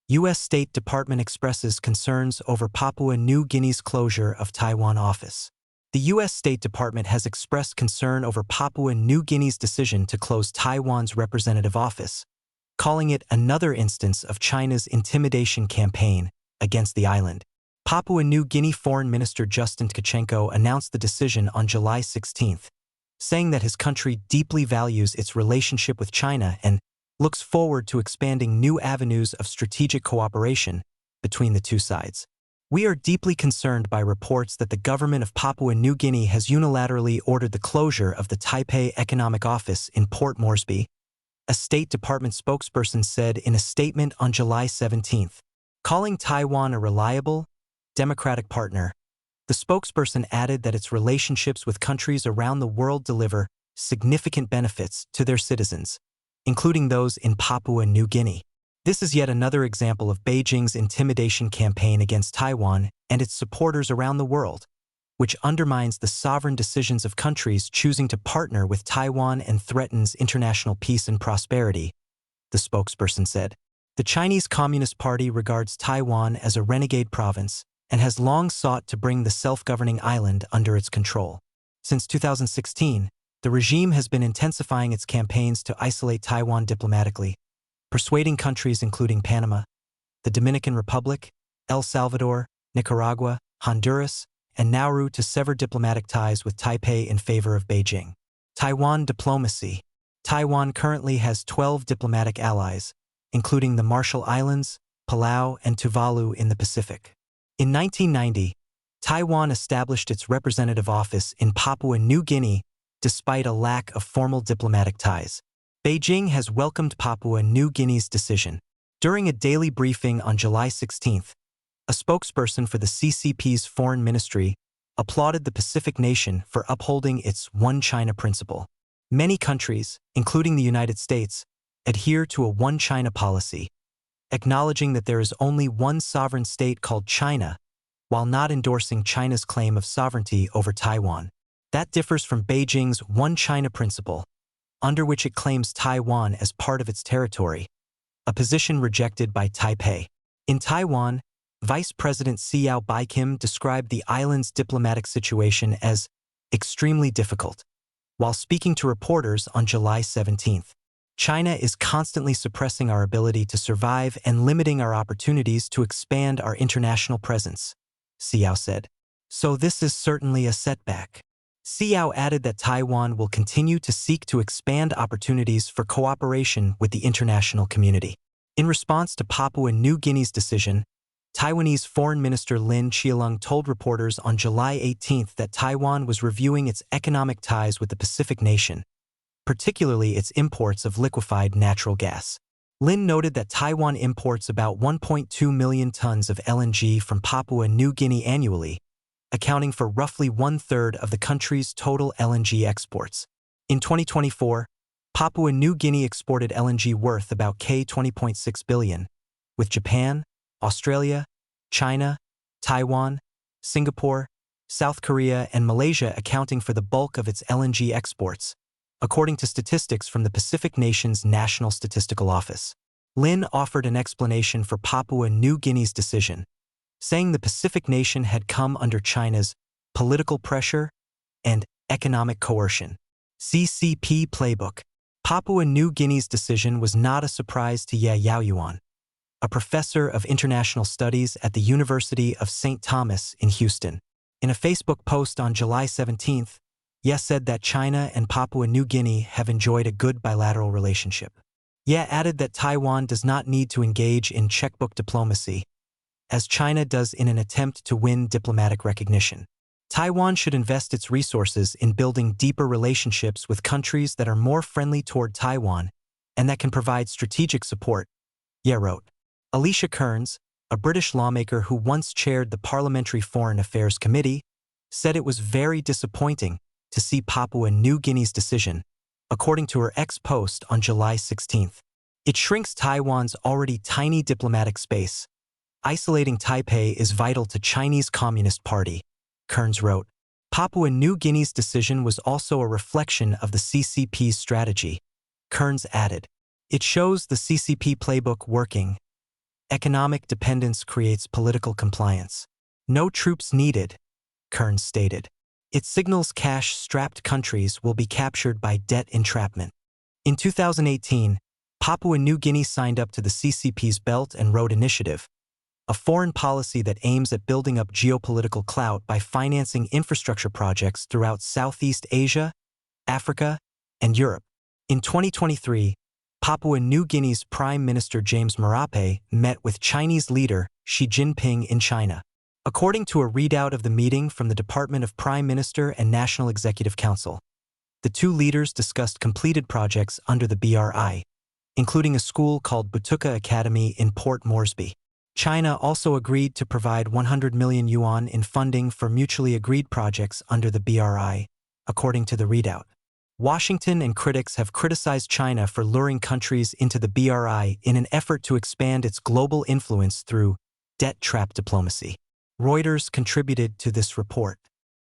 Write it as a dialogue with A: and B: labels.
A: U.S. State Department expresses concerns over Papua New Guinea's closure of Taiwan office. The U.S. State Department has expressed concern over Papua New Guinea's decision to close Taiwan's representative office, calling it another instance of China's intimidation campaign against the island. Papua New Guinea Foreign Minister Justin Tkachenko announced the decision on July 16, saying that his country deeply values its relationship with China and looks forward to expanding new avenues of strategic cooperation between the two sides. We are deeply concerned by reports that the government of Papua New Guinea has unilaterally ordered the closure of the Taipei Economic Office in Port Moresby, a State Department spokesperson said in a statement on July 17, calling Taiwan a reliable, democratic partner. The spokesperson added that its relationships with countries around the world deliver significant benefits to their citizens, including those in Papua New Guinea. This is yet another example of Beijing's intimidation campaign against Taiwan and its supporters around the world, which undermines the sovereign decisions of countries choosing to partner with Taiwan and threatens international peace and prosperity, the spokesperson said. The Chinese Communist Party regards Taiwan as a renegade province and has long sought to bring the self-governing island under its control. Since 2016, the regime has been intensifying its campaigns to isolate Taiwan diplomatically, persuading countries including Panama, the Dominican Republic, El Salvador, Nicaragua, Honduras, and Nauru to sever diplomatic ties with Taipei in favor of Beijing. Taiwan diplomacy. Taiwan currently has 12 diplomatic allies, including the Marshall Islands, Palau, and Tuvalu in the Pacific. In 1990, Taiwan established its representative office in Papua New Guinea despite a lack of formal diplomatic ties. Beijing has welcomed Papua New Guinea's decision. During a daily briefing on July 16, a spokesperson for the CCP's foreign ministry applauded the Pacific nation for upholding its One China principle. Many countries, including the United States, adhere to a One China policy, acknowledging that there is only one sovereign state called China, while not endorsing China's claim of sovereignty over Taiwan. That differs from Beijing's One China principle, under which it claims Taiwan as part of its territory, a position rejected by Taipei. In Taiwan, Vice President Xiao Baikim described the island's diplomatic situation as extremely difficult, while speaking to reporters on July 17. China is constantly suppressing our ability to survive and limiting our opportunities to expand our international presence, Xiao said. So this is certainly a setback. Xiao added that Taiwan will continue to seek to expand opportunities for cooperation with the international community. In response to Papua New Guinea's decision, Taiwanese Foreign Minister Lin Chialung told reporters on July 18 that Taiwan was reviewing its economic ties with the Pacific nation, particularly its imports of liquefied natural gas. Lin noted that Taiwan imports about 1.2 million tons of LNG from Papua New Guinea annually, accounting for roughly one-third of the country's total LNG exports. In 2024, Papua New Guinea exported LNG worth about $20.6 billion, with Japan, Australia, China, Taiwan, Singapore, South Korea, and Malaysia accounting for the bulk of its LNG exports, according to statistics from the Pacific Nation's National Statistical Office. Lin offered an explanation for Papua New Guinea's decision, saying the Pacific nation had come under China's political pressure and economic coercion. CCP Playbook. Papua New Guinea's decision was not a surprise to Ye Yaoyuan, a professor of international studies at the University of St. Thomas in Houston. In a Facebook post on July 17, Ye said that China and Papua New Guinea have enjoyed a good bilateral relationship. Ye added that Taiwan does not need to engage in checkbook diplomacy, as China does in an attempt to win diplomatic recognition. Taiwan should invest its resources in building deeper relationships with countries that are more friendly toward Taiwan and that can provide strategic support, Ye wrote. Alicia Kearns, a British lawmaker who once chaired the Parliamentary Foreign Affairs Committee, said it was very disappointing to see Papua New Guinea's decision, according to her ex-post on July 16. It shrinks Taiwan's already tiny diplomatic space. Isolating Taipei is vital to Chinese Communist Party, Kearns wrote. Papua New Guinea's decision was also a reflection of the CCP's strategy, Kearns added. It shows the CCP playbook working, Economic dependence creates political compliance. No troops needed, Kearns stated. It signals cash-strapped countries will be captured by debt entrapment. In 2018, Papua New Guinea signed up to the CCP's Belt and Road Initiative, a foreign policy that aims at building up geopolitical clout by financing infrastructure projects throughout Southeast Asia, Africa, and Europe. In 2023, Papua New Guinea's Prime Minister James Marape met with Chinese leader Xi Jinping in China. According to a readout of the meeting from the Department of Prime Minister and National Executive Council, the two leaders discussed completed projects under the BRI, including a school called Butuka Academy in Port Moresby. China also agreed to provide 100 million yuan in funding for mutually agreed projects under the BRI, according to the readout. Washington and critics have criticized China for luring countries into the BRI in an effort to expand its global influence through debt trap diplomacy. Reuters contributed to this report.